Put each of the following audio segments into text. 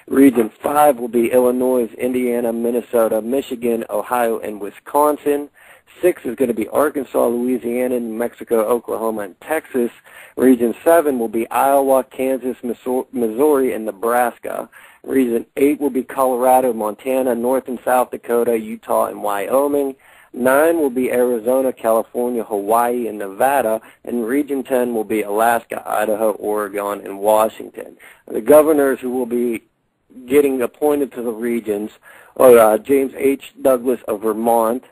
Region 5 will be Illinois, Indiana, Minnesota, Michigan, Ohio, and Wisconsin. 6 is going to be Arkansas, Louisiana, New Mexico, Oklahoma, and Texas. Region 7 will be Iowa, Kansas, Missouri, and Nebraska. Region 8 will be Colorado, Montana, North and South Dakota, Utah, and Wyoming. 9 will be Arizona, California, Hawaii, and Nevada. And Region 10 will be Alaska, Idaho, Oregon, and Washington. The governors who will be getting appointed to the regions are James H. Douglas of Vermont.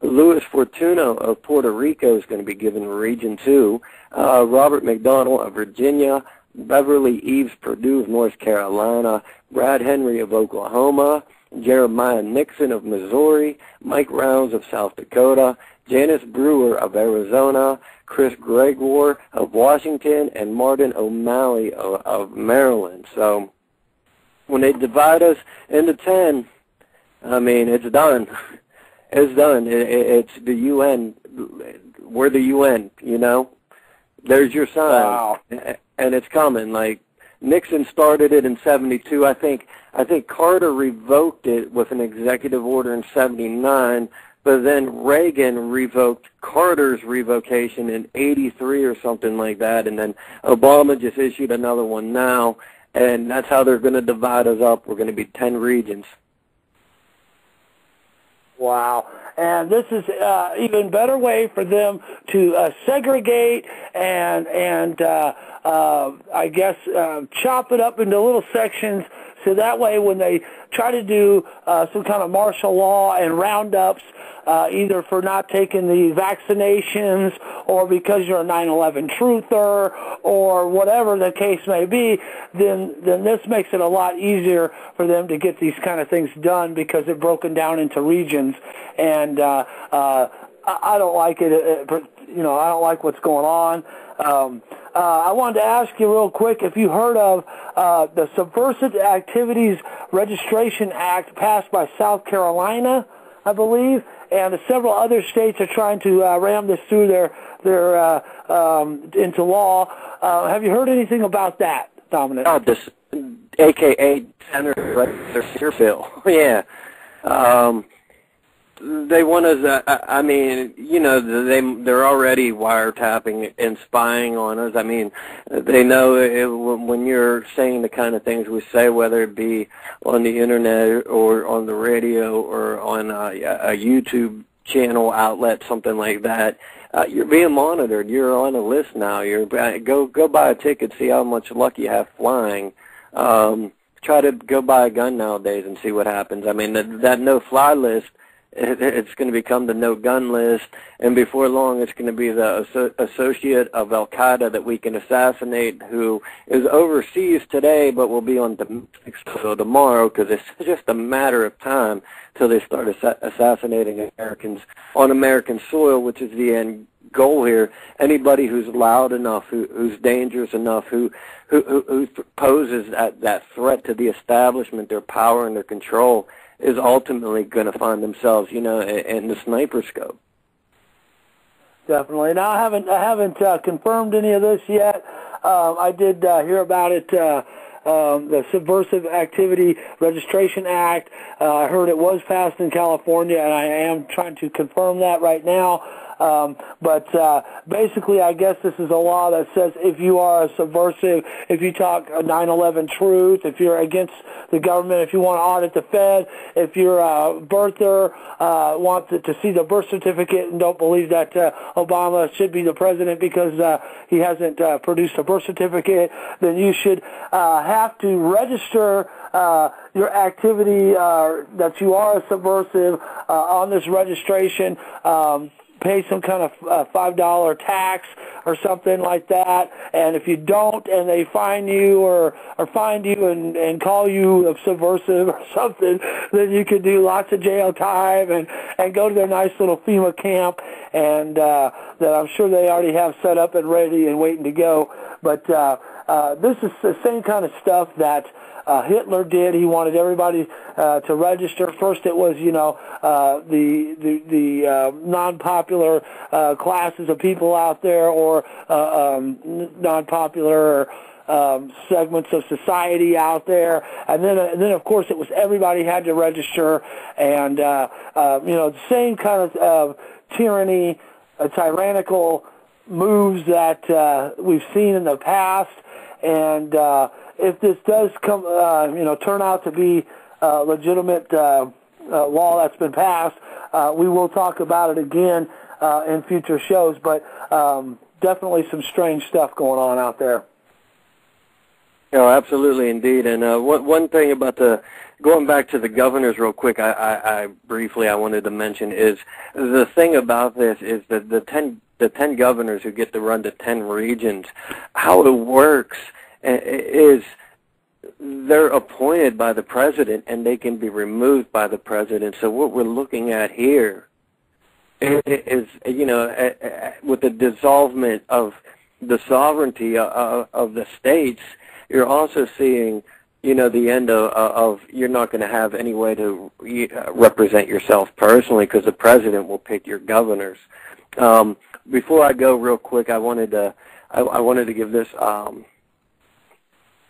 Louis Fortuno of Puerto Rico is going to be given Region 2. Robert McDonnell of Virginia. Beverly Eves Perdue of North Carolina. Brad Henry of Oklahoma. Jeremiah Nixon of Missouri. Mike Rounds of South Dakota. Janice Brewer of Arizona. Chris Gregoire of Washington. And Martin O'Malley of Maryland. So when they divide us into 10, I mean, it's done. It's done. It's the UN. We're the UN, you know. There's your sign. Wow. And it's coming. Like, Nixon started it in 72. I think Carter revoked it with an executive order in 79, but then Reagan revoked Carter's revocation in 83 or something like that, and then Obama just issued another one now, and that's how they're going to divide us up. We're going to be 10 regions. Wow. And this is even better way for them to segregate and I guess chop it up into little sections, so that way when they try to do some kind of martial law and roundups, either for not taking the vaccinations or because you're a 9/11 truther or whatever the case may be, then this makes it a lot easier for them to get these kind of things done, because they're broken down into regions. And I don't like it. You know, I don't like what's going on. I wanted to ask you real quick if you heard of the Subversive Activities Registration Act passed by South Carolina, I believe, and several other states are trying to ram this through their into law. Have you heard anything about that, Dominic? Oh, this AKA Senator Bill. Yeah. They want us, I mean, you know, they're already wiretapping and spying on us. I mean, they know when you're saying the kind of things we say, whether it be on the internet or on the radio or on a YouTube channel outlet, something like that, you're being monitored. You're on a list now. Go buy a ticket, see how much luck you have flying. Try to go buy a gun nowadays and see what happens. I mean, that no-fly list, it's going to become the no-gun list, and before long it's going to be the associate of Al-Qaeda that we can assassinate, who is overseas today but will be on domestic soil tomorrow, because it's just a matter of time till they start assassinating Americans on American soil, which is the end goal here. Anybody who's loud enough, who's dangerous enough, who poses that threat to the establishment, their power and their control, is ultimately going to find themselves, you know, in the sniper scope. Definitely. Now, I haven't confirmed any of this yet. I did hear about it, the Subversive Activity Registration Act. I heard it was passed in California, and I am trying to confirm that right now. But basically, I guess this is a law that says if you are a subversive, if you talk 9/11 truth, if you're against the government, if you want to audit the Fed, if you're a birther, want to see the birth certificate and don't believe that Obama should be the president because he hasn't produced a birth certificate, then you should have to register your activity that you are a subversive on this registration. Pay some kind of $5 tax or something like that, and if you don't, and they fine you or find you and call you a subversive or something, then you can do lots of jail time and go to their nice little FEMA camp, and that I'm sure they already have set up and ready and waiting to go. But this is the same kind of stuff that Hitler did. He wanted everybody to register. First, it was, you know, the non-popular classes of people out there, or non-popular segments of society out there, and then of course it was everybody had to register, and the same kind of tyranny, tyrannical moves that we've seen in the past, and if this does come, turn out to be legitimate law that's been passed, we will talk about it again in future shows, but definitely some strange stuff going on out there. Oh, absolutely, indeed. And one thing about going back to the governors real quick, I briefly wanted to mention is the thing about this is that the 10 governors who get to run the 10 regions, how it works is they're appointed by the president and they can be removed by the president. So what we're looking at here is, with the dissolvement of the sovereignty of the states, you're also seeing, the end of you're not going to have any way to represent yourself personally because the president will pick your governors. Before I go real quick, I wanted to give this,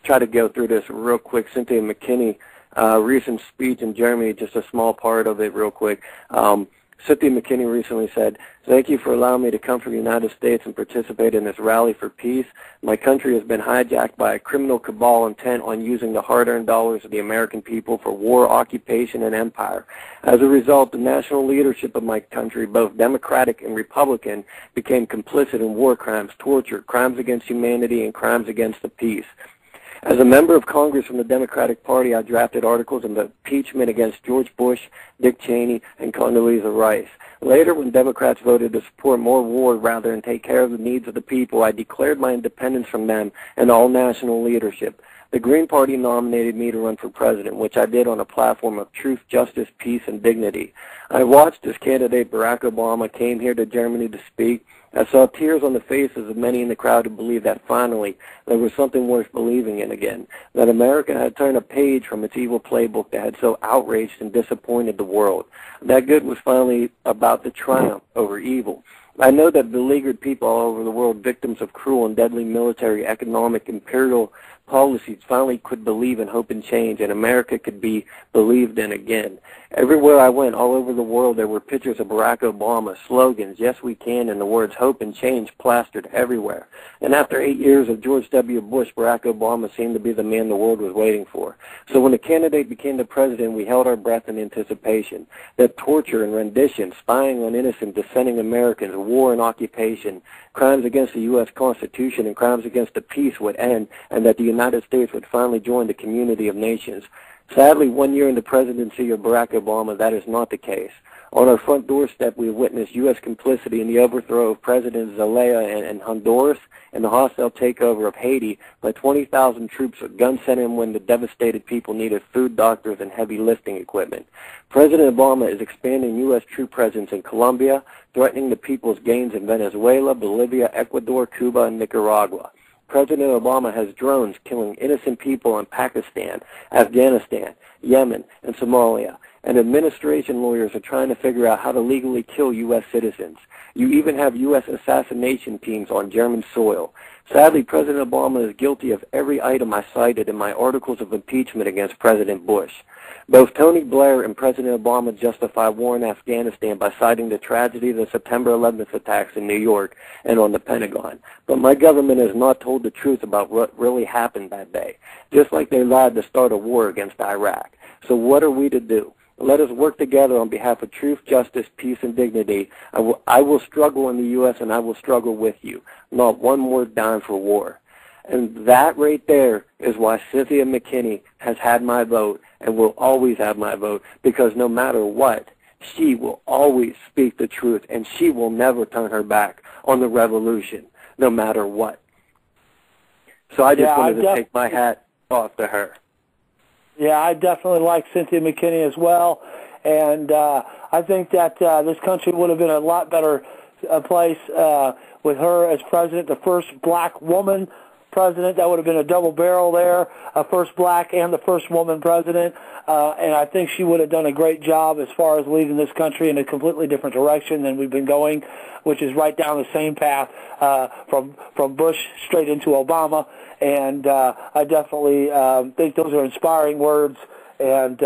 try to go through this real quick. Cynthia McKinney, recent speech in Germany, just a small part of it real quick. Cynthia McKinney recently said, "Thank you for allowing me to come from the United States and participate in this rally for peace. My country has been hijacked by a criminal cabal intent on using the hard-earned dollars of the American people for war, occupation, and empire. As a result, the national leadership of my country, both Democratic and Republican, became complicit in war crimes, torture, crimes against humanity, and crimes against the peace. As a member of Congress from the Democratic Party, I drafted articles of impeachment against George Bush, Dick Cheney, and Condoleezza Rice. Later, when Democrats voted to support more war rather than take care of the needs of the people, I declared my independence from them and all national leadership. The Green Party nominated me to run for president, which I did on a platform of truth, justice, peace, and dignity. I watched as candidate Barack Obama came here to Germany to speak. I saw tears on the faces of many in the crowd who believed that finally there was something worth believing in again, that America had turned a page from its evil playbook that had so outraged and disappointed the world. That good was finally about to triumph over evil. I know that beleaguered people all over the world, victims of cruel and deadly military, economic, imperial policies, finally could believe in hope and change, and America could be believed in again. Everywhere I went, all over the world, there were pictures of Barack Obama, slogans, "Yes, we can," and the words hope and change plastered everywhere. And after 8 years of George W. Bush, Barack Obama seemed to be the man the world was waiting for. So when the candidate became the president, we held our breath in anticipation that torture and rendition, spying on innocent dissenting Americans, war and occupation, crimes against the U.S. Constitution, and crimes against the peace would end, and that the United States would finally join the community of nations. Sadly, 1 year in the presidency of Barack Obama, that is not the case. On our front doorstep, we have witnessed U.S. complicity in the overthrow of President Zelaya in Honduras and the hostile takeover of Haiti by 20,000 troops with guns sent in when the devastated people needed food, doctors, and heavy lifting equipment. President Obama is expanding U.S. troop presence in Colombia, threatening the people's gains in Venezuela, Bolivia, Ecuador, Cuba, and Nicaragua. President Obama has drones killing innocent people in Pakistan, Afghanistan, Yemen, and Somalia. And administration lawyers are trying to figure out how to legally kill U.S. citizens. You even have U.S. assassination teams on German soil. Sadly, President Obama is guilty of every item I cited in my articles of impeachment against President Bush. Both Tony Blair and President Obama justify war in Afghanistan by citing the tragedy of the September 11th attacks in New York and on the Pentagon. But my government has not told the truth about what really happened that day, just like they lied to start a war against Iraq. So what are we to do? Let us work together on behalf of truth, justice, peace, and dignity. I will struggle in the U.S., and I will struggle with you. Not one more dime for war. And that right there is why Cynthia McKinney has had my vote and will always have my vote, because no matter what, she will always speak the truth, and she will never turn her back on the revolution, no matter what. So I just wanted to take my hat off to her. Yeah, I definitely like Cynthia McKinney as well, and I think that this country would have been a lot better place with her as president, the first black woman president. That would have been a double barrel there, a first black and the first woman president, and I think she would have done a great job as far as leading this country in a completely different direction than we've been going, which is right down the same path from Bush straight into Obama. and I definitely think those are inspiring words, and